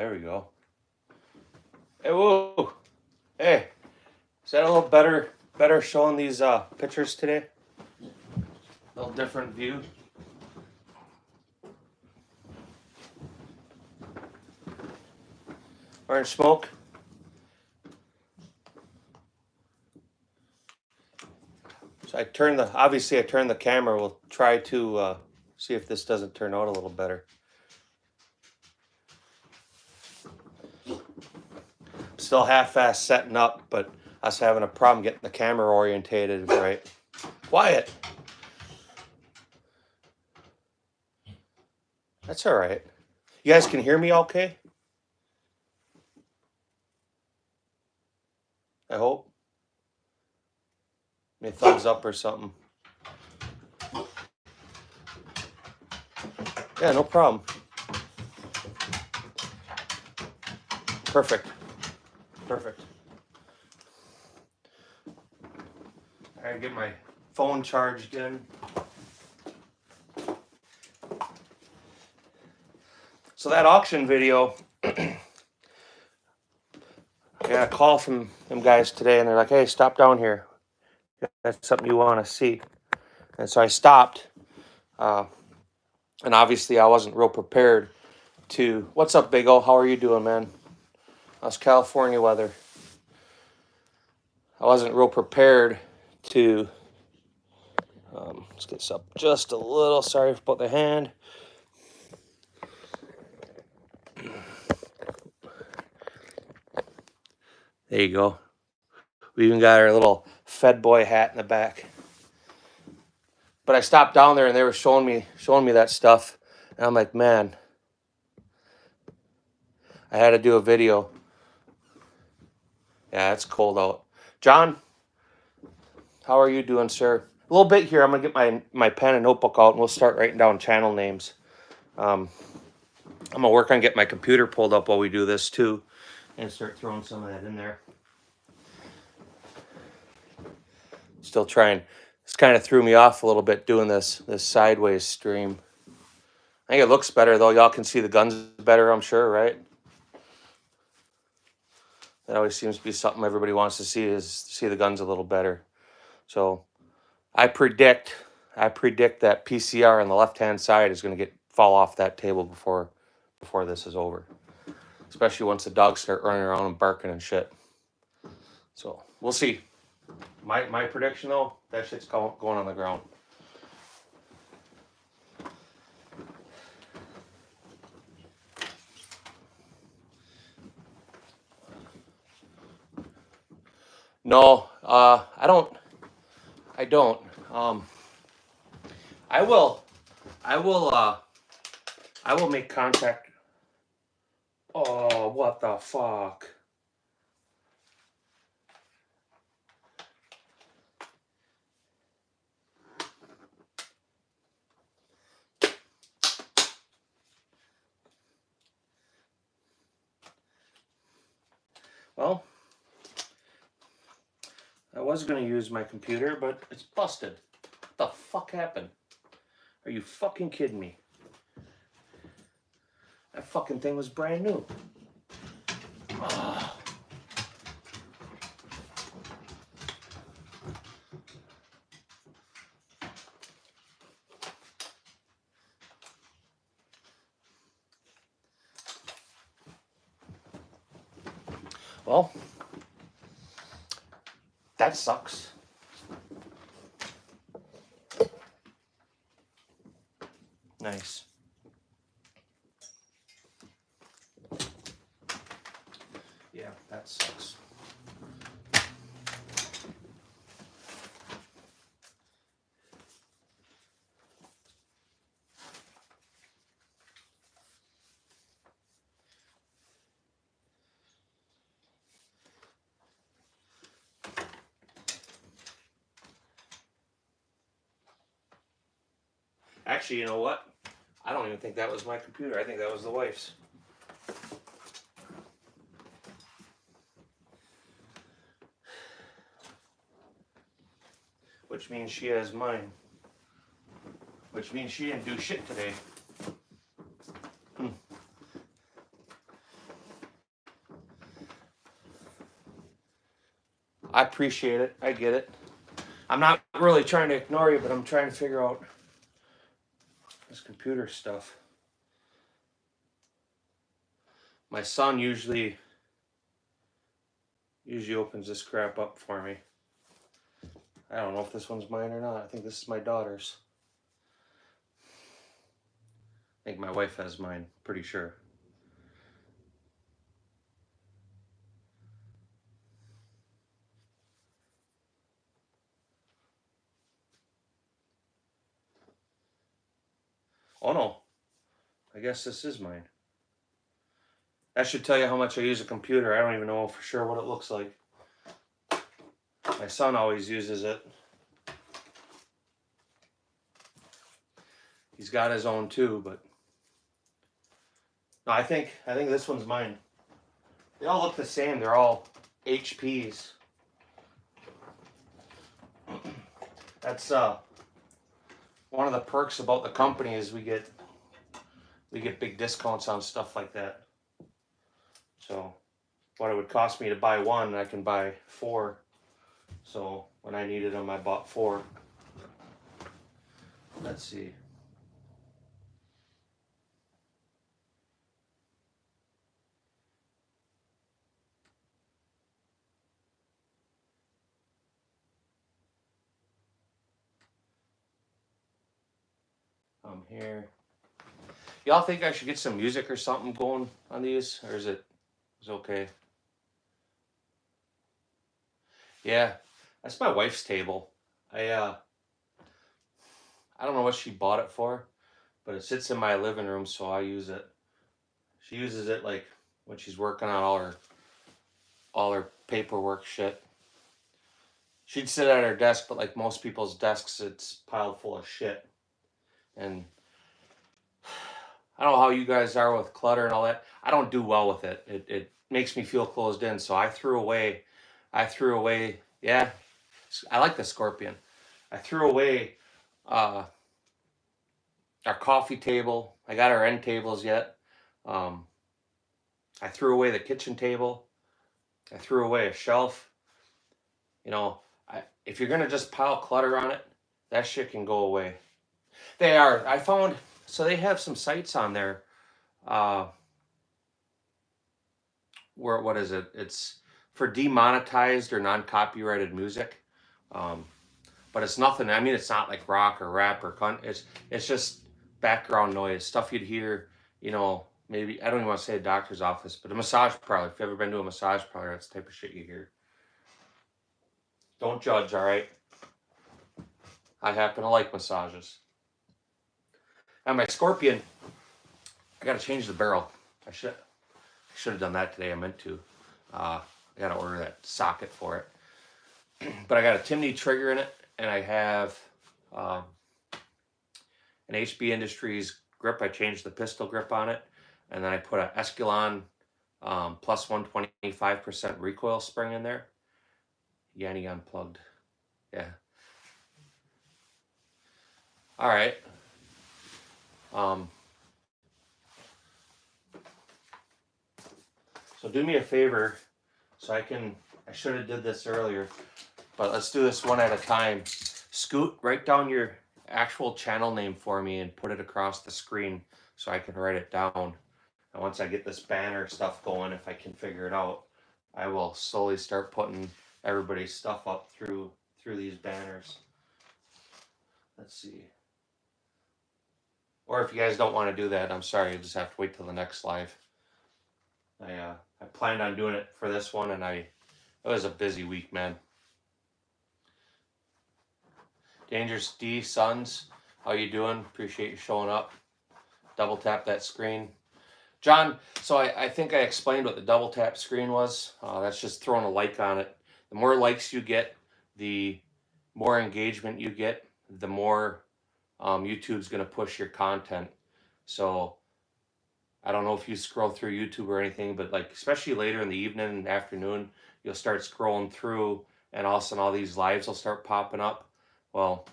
there we go. Hey, whoa. Hey, is that a little better showing these pictures today? A little different view. Orange smoke. So I turned the camera. We'll try to see if this doesn't turn out a little better. Still half-assed setting up, but us having a problem getting the camera orientated right. Quiet. That's all right. You guys can hear me okay? I hope. Maybe thumbs up or something. Yeah, no problem. Perfect. I gotta get my phone charged in. So that auction video, I got a call from them guys today, and they're like, "Hey, stop down here. That's something you want to see." And so I stopped, and obviously I wasn't real prepared to. What's up, Big O? How are you doing, man? How's California weather? I wasn't real prepared to. Let's get this up just a little. Sorry about the hand. There you go. We even got our little Fed boy hat in the back. But I stopped down there and they were showing me that stuff, and I'm like, man, I had to do a video. Yeah, it's cold out. John, how are you doing, sir? A little bit here. I'm gonna get my pen and notebook out, and we'll start writing down channel names. I'm gonna work on getting my computer pulled up while we do this too, and start throwing some of that in there. Still trying. This kind of threw me off a little bit doing this sideways stream. I think it looks better though. Y'all can see the guns better, I'm sure, right? That always seems to be something everybody wants to see, is see the guns a little better. So I predict that PCR on the left-hand side is going to fall off that table before this is over. Especially once the dogs start running around and barking and shit. So we'll see. My prediction though, that shit's going on the ground. No, I don't. I will make contact. Oh, what the fuck? Well, I was going to use my computer, but it's busted. What the fuck happened? Are you fucking kidding me? That fucking thing was brand new. Oh. Well, that sucks. Nice. Yeah, that sucks. Actually, you know what? I don't even think that was my computer. I think that was the wife's. Which means she has mine. Which means she didn't do shit today. I appreciate it. I get it. I'm not really trying to ignore you, but I'm trying to figure out this computer stuff. My son usually opens this crap up for me. I don't know if this one's mine or not. I think this is my daughter's. I think my wife has mine, pretty sure. Oh no, I guess this is mine. That should tell you how much I use a computer. I don't even know for sure what it looks like. My son always uses it. He's got his own too, but no, I think this one's mine. They all look the same. They're all HPs. That's one of the perks about the company is we get big discounts on stuff like that. So what it would cost me to buy one, I can buy 4. So when I needed them, I bought 4. Let's see. I'm here. Y'all think I should get some music or something going on these, or is it okay? Yeah, that's my wife's table. I don't know what she bought it for, but it sits in my living room, so I use it. She uses it like when she's working on all her paperwork shit. She'd sit at her desk, but like most people's desks, it's piled full of shit. And I don't know how you guys are with clutter and all that. I don't do well with it. It makes me feel closed in. So I threw away. Yeah, I like the scorpion. I threw away our coffee table. I got our end tables yet. I threw away the kitchen table. I threw away a shelf. You know, if you're gonna just pile clutter on it, that shit can go away. They are. I found so they have some sites on there. Where what is it? It's for demonetized or non-copyrighted music. But it's nothing. I mean, it's not like rock or rap or it's just background noise, stuff you'd hear. You know, maybe I don't even want to say a doctor's office, but a massage parlor. If you've ever been to a massage parlor, that's the type of shit you hear. Don't judge, all right? I happen to like massages. And my scorpion, I got to change the barrel. I should have done that today. I meant to. I got to order that socket for it. But I got a Timney trigger in it, and I have an HB Industries grip. I changed the pistol grip on it, and then I put an Escalon plus 125% recoil spring in there. Yanni unplugged. Yeah. All right. So do me a favor, so I should have did this earlier, but let's do this one at a time. Scoot, write down your actual channel name for me and put it across the screen so I can write it down. And once I get this banner stuff going, if I can figure it out, I will slowly start putting everybody's stuff up through these banners. Let's see. Or if you guys don't want to do that, I'm sorry, you just have to wait till the next live. I planned on doing it for this one, and it was a busy week, man. Dangerous D Sons, how you doing? Appreciate you showing up. Double tap that screen. John, so I think I explained what the double tap screen was. That's just throwing a like on it. The more likes you get, the more engagement you get, the more YouTube's going to push your content. So I don't know if you scroll through YouTube or anything, but like especially later in the evening and afternoon, you'll start scrolling through, and all of a sudden all these lives will start popping up. Well,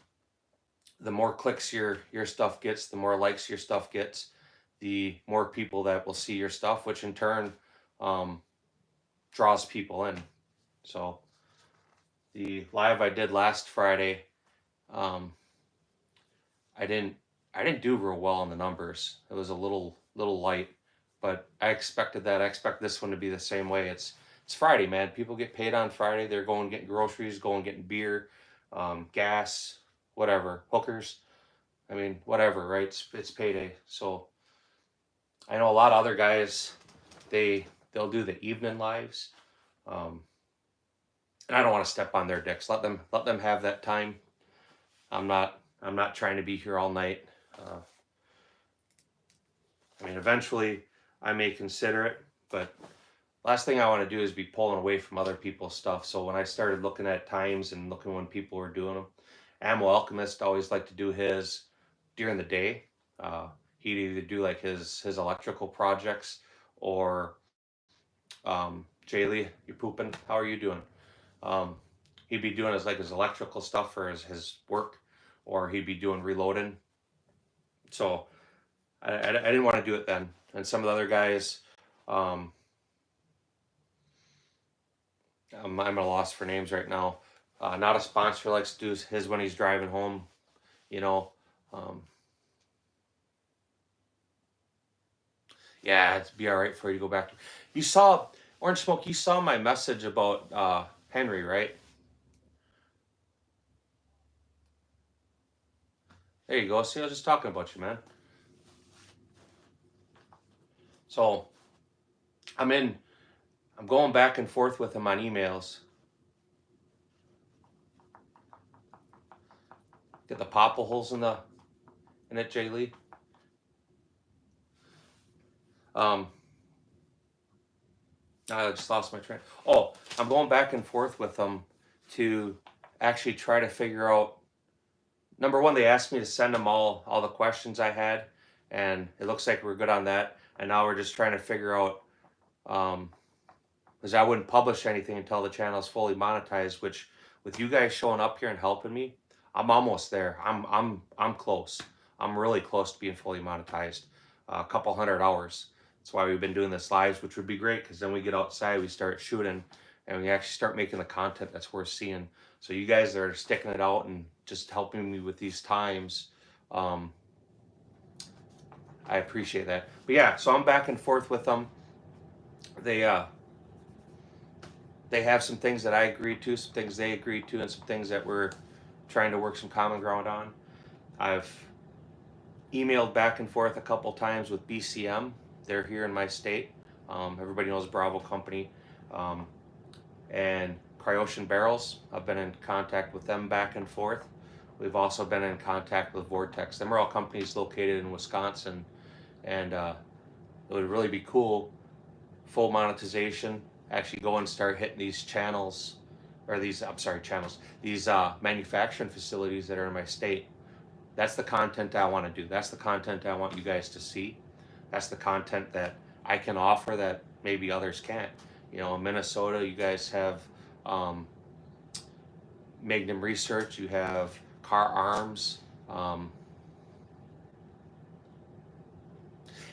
the more clicks your stuff gets, the more likes your stuff gets, the more people that will see your stuff, which in turn draws people in. So The live I did last Friday, um, I didn't I didn't do real well on the numbers. It was a little light, but I expected that. I expect this one to be the same way. It's Friday, man. People get paid on Friday. They're going getting groceries, going getting beer, gas, whatever, hookers. I mean, whatever, right? It's payday. So I know a lot of other guys. They'll do the evening lives, um, and I don't want to step on their dicks. Let them have that time. I'm not trying to be here all night. Uh, I mean, eventually I may consider it, but last thing I want to do is be pulling away from other people's stuff. So when I started looking at times and looking when people were doing them, Ammo Alchemist always liked to do his during the day. Uh, he'd either do like his electrical projects or Jaylee, you pooping? How are you doing? Um, he'd be doing his electrical stuff for his work, or he'd be doing reloading. So I didn't want to do it then. And some of the other guys, um, I'm at a loss for names right now. Not a sponsor likes to do his when he's driving home, you know. Um, yeah, it'd be all right for you to go back to. You saw Orange Smoke. You saw my message about Henry, right? There you go. See, I was just talking about you, man. So I'm going back and forth with him on emails. Get the popple holes in it, Jay Lee. I just lost my train. Oh, I'm going back and forth with them to actually try to figure out. Number one, they asked me to send them all the questions I had, and it looks like we're good on that. And now we're just trying to figure out, because I wouldn't publish anything until the channel is fully monetized. Which, with you guys showing up here and helping me, I'm almost there. I'm close. I'm really close to being fully monetized. A couple hundred hours. That's why we've been doing this lives, which would be great because then we get outside, we start shooting, and we actually start making the content that's worth seeing. So you guys that are sticking it out and just helping me with these times, I appreciate that. But yeah, so I'm back and forth with them. They have some things that I agreed to, some things they agreed to, and some things that we're trying to work some common ground on. I've emailed back and forth a couple times with BCM. They're here in my state. Everybody knows Bravo Company. And Cryocean Barrels. I've been in contact with them back and forth. We've also been in contact with Vortex. Them are all companies located in Wisconsin. And it would really be cool, full monetization, actually go and start hitting these channels, or these, I'm sorry, channels, these manufacturing facilities that are in my state. That's the content I want to do. That's the content I want you guys to see. That's the content that I can offer that maybe others can't. You know, in Minnesota, you guys have Magnum Research, you have Car Arms.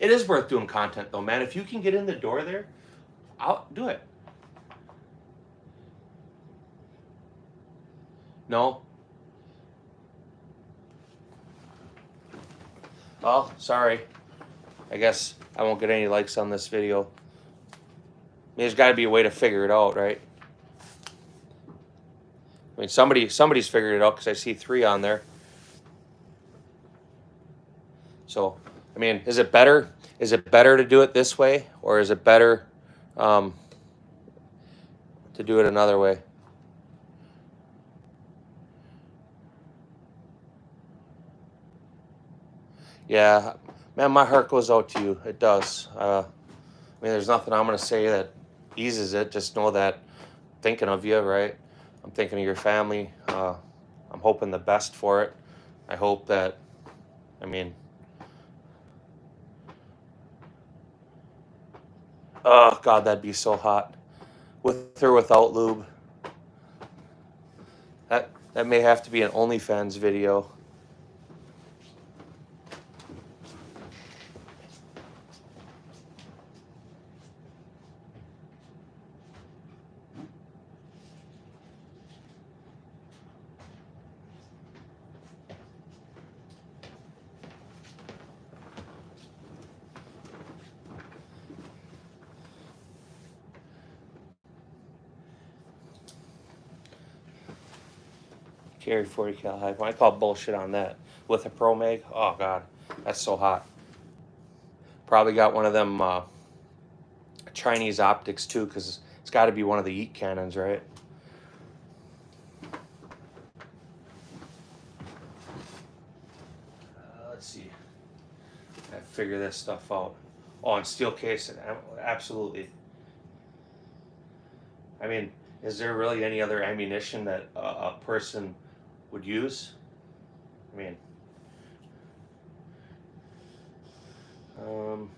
It is worth doing content though, man. If you can get in the door there, I'll do it. No? Well, sorry. I guess I won't get any likes on this video. I mean, there's got to be a way to figure it out, right? I mean, somebody's figured it out because I see 3 on there. So, I mean, is it better? Is it better to do it this way, or is it better to do it another way? Yeah, man, my heart goes out to you. It does. I mean, there's nothing I'm gonna say that eases it. Just know that I'm thinking of you, right? I'm thinking of your family. I'm hoping the best for it. I hope that, I mean, oh God, that'd be so hot. With or without lube. That may have to be an OnlyFans video. Carry 40 cal high point. I call bullshit on that. With a Pro Mag, oh god, that's so hot. Probably got one of them Chinese optics too, because it's got to be one of the Eat cannons, right? Let's see. I figure this stuff out. Oh, and steel casing, absolutely. I mean, is there really any other ammunition that a person would use? I mean, um,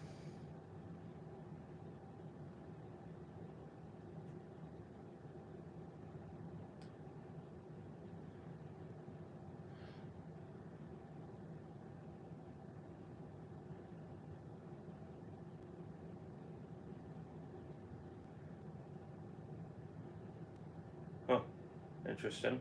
huh, interesting.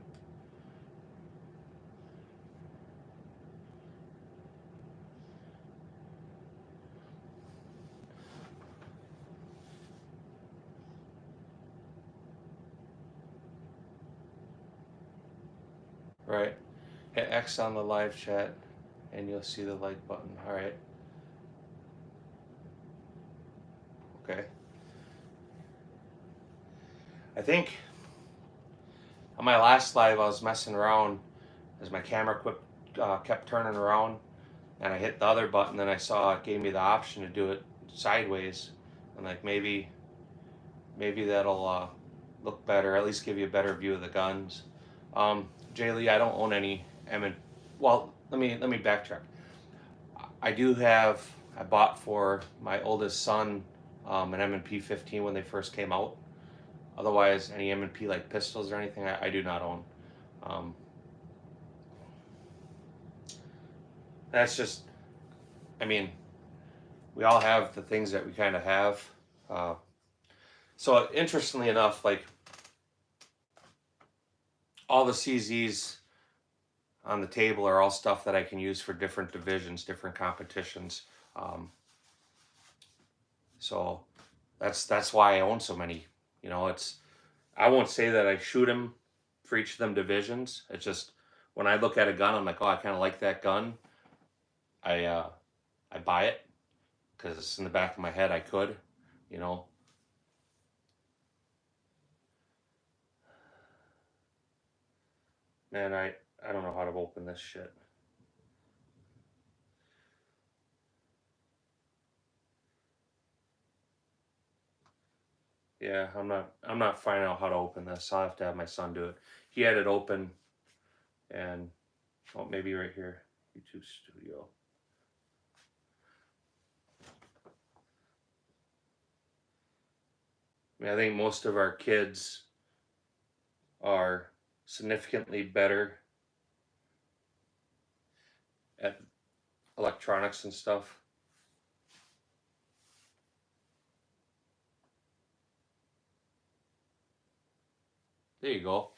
Right. Hit X on the live chat and you'll see the like button. All right. Okay. I think on my last live I was messing around as my camera kept turning around and I hit the other button, then I saw it gave me the option to do it sideways. And like maybe that'll look better, at least give you a better view of the guns. Jay Lee, I don't own any well, let me backtrack. I bought for my oldest son an M&P 15 when they first came out. Otherwise, any M&P like pistols or anything, I do not own. That's just, I mean, we all have the things that we kind of have. So interestingly enough, like all the CZs on the table are all stuff that I can use for different divisions, different competitions. So that's why I own so many. You know, I won't say that I shoot them for each of them divisions. It's just when I look at a gun, I'm like, oh, I kind of like that gun. I buy it because in the back of my head I could, you know. Man, I don't know how to open this shit. Yeah, I'm not finding out how to open this. I'll have to have my son do it. He had it open and oh, maybe right here, YouTube Studio. I mean, I think most of our kids are significantly better at electronics and stuff. There you go.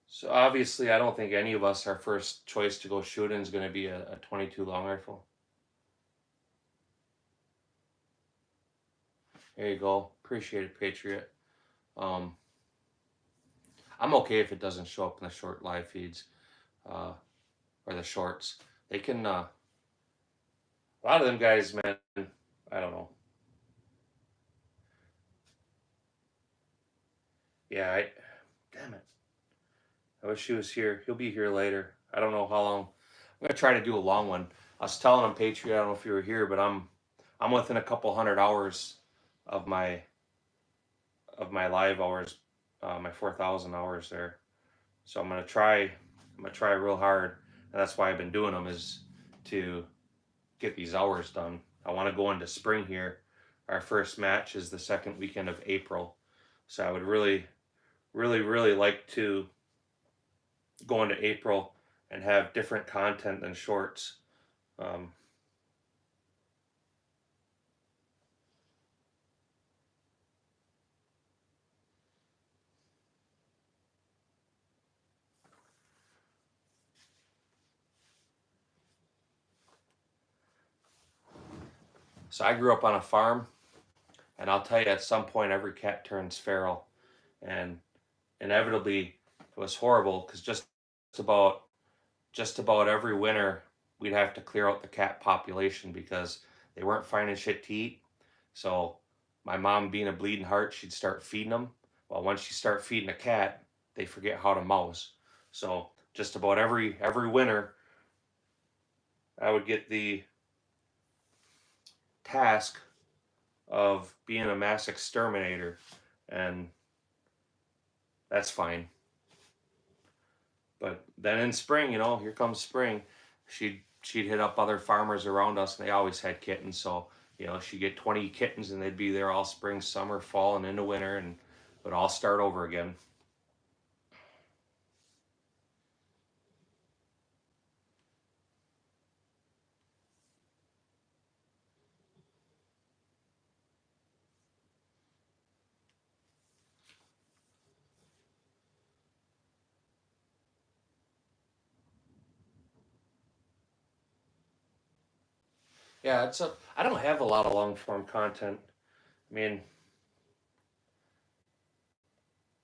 So obviously, I don't think any of us, our first choice to go shooting is going to be a 22 long rifle. There you go. Appreciate it, Patriot. I'm okay if it doesn't show up in the short live feeds or the shorts. They can, a lot of them guys, man, I don't know. Yeah, damn it. I wish he was here. He'll be here later. I don't know how long. I'm gonna try to do a long one. I was telling him, Patriot, I don't know if you were here, but I'm within a couple hundred hours of my live hours, my 4,000 hours there. So I'm gonna try real hard, and that's why I've been doing them is to get these hours done. I want to go into spring here. Our first match is the second weekend of April, so I would really like to go into April and have different content than shorts. So I grew up on a farm. And I'll tell you, at some point, every cat turns feral, and inevitably, it was horrible because about just about every winter we'd have to clear out the cat population because they weren't finding shit to eat. So my mom, being a bleeding heart, she'd start feeding them. Well, once you start feeding a cat, they forget how to mouse. So just about every winter, I would get the task of being a mass exterminator, and that's fine. But then in spring, here comes spring, she'd hit up other farmers around us, and they always had kittens. So she'd get 20 kittens, and they'd be there all spring, summer, fall, and into winter, and it would all start over again. Yeah, I don't have a lot of long form content. I mean,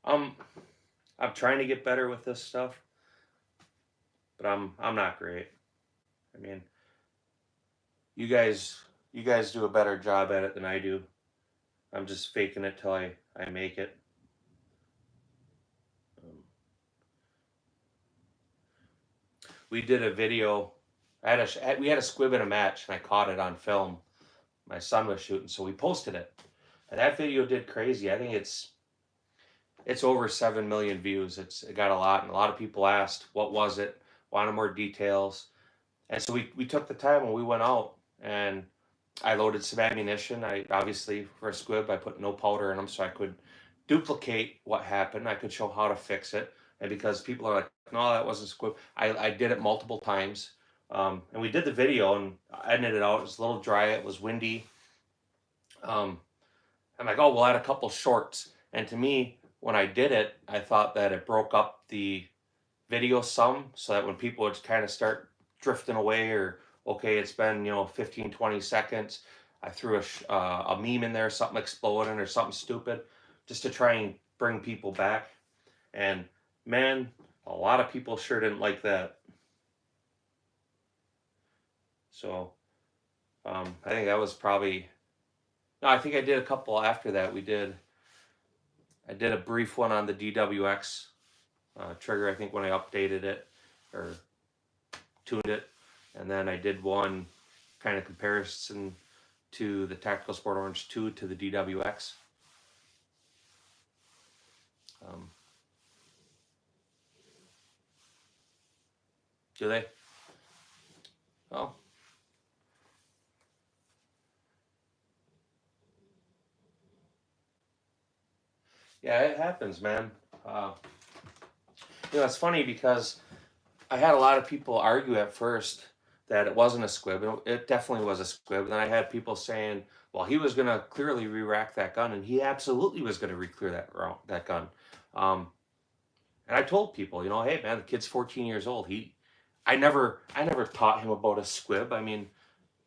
I'm I'm trying to get better with this stuff, but I'm not great. I mean, you guys you guys do a better job at it than I do. I'm just faking it till I make it. Um, we did a video. We had a squib in a match, and I caught it on film. My son was shooting, so we posted it, and that video did crazy. I think it's over 7 million views. It got a lot, and a lot of people asked what was it, wanted more details, and so we took the time and we went out, and I loaded some ammunition. I obviously, for a squib, I put no powder in them so I could duplicate what happened. I could show how to fix it. And because people are like, no, that wasn't squib, I did it multiple times. And we did the video and I edited it out. It was a little dry. It was windy. Um, I'm like, oh, we'll add a couple shorts. And to me, when I did it, I thought that it broke up the video some so that when people would kind of start drifting away, or okay, it's been 15 20 seconds, I threw a meme in there, something exploding or something stupid, just to try and bring people back. And man, a lot of people sure didn't like that. So I think that was probably, no, I think I did a couple after that. I did a brief one on the DWX trigger, I think, when I updated it or tuned it. And then I did one kind of comparison to the Tactical Sport Orange 2 to the DWX. Do they? Oh. Yeah, it happens, man. It's funny because I had a lot of people argue at first that it wasn't a squib. It definitely was a squib. And then I had people saying, well, he was going to clearly re-rack that gun, and he absolutely was going to re-clear that gun. Um, and I told people, hey, man, the kid's 14 years old. I never taught him about a squib. I mean,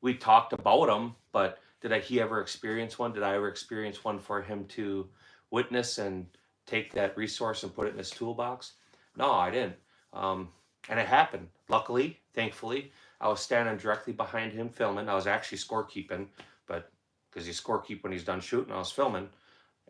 we talked about them, but he ever experience one? Did I ever experience one for him to witness and take that resource and put it in his toolbox? No, I didn't. Um, and it happened. Luckily, thankfully, I was standing directly behind him filming. I was actually scorekeeping, but because he's scorekeep when he's done shooting, I was filming.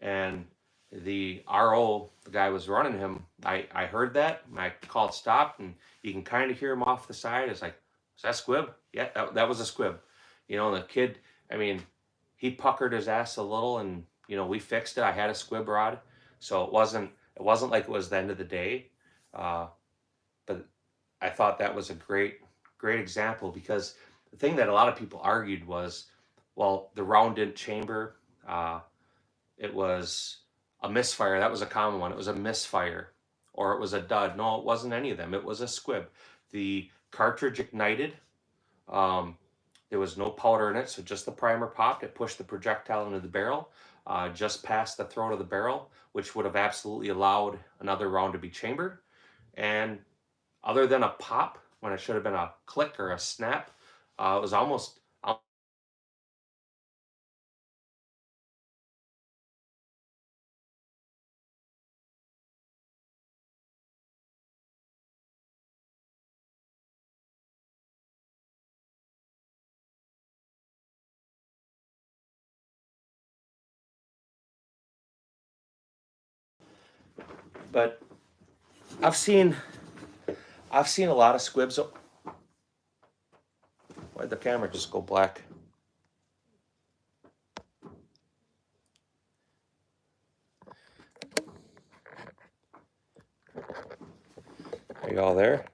And the RO, the guy was running him, I heard that. And I called stop, and you can kind of hear him off the side. It's like, is that squib? Yeah, that was a squib. The kid, I mean, he puckered his ass a little, and we fixed it. I had a squib rod, so it wasn't like it was the end of the day. But I thought that was a great example, because the thing that a lot of people argued was, well, the round didn't chamber. It was a misfire. That was a common one. It was a misfire, or it was a dud. No, it wasn't any of them. It was a squib. The cartridge ignited. Um, there was no powder in it, so just the primer popped. It pushed the projectile into the barrel, just past the throat of the barrel, which would have absolutely allowed another round to be chambered. And other than a pop, when it should have been a click or a snap, it was almost But I've seen a lot of squibs. Why'd the camera just go black? Are you all there?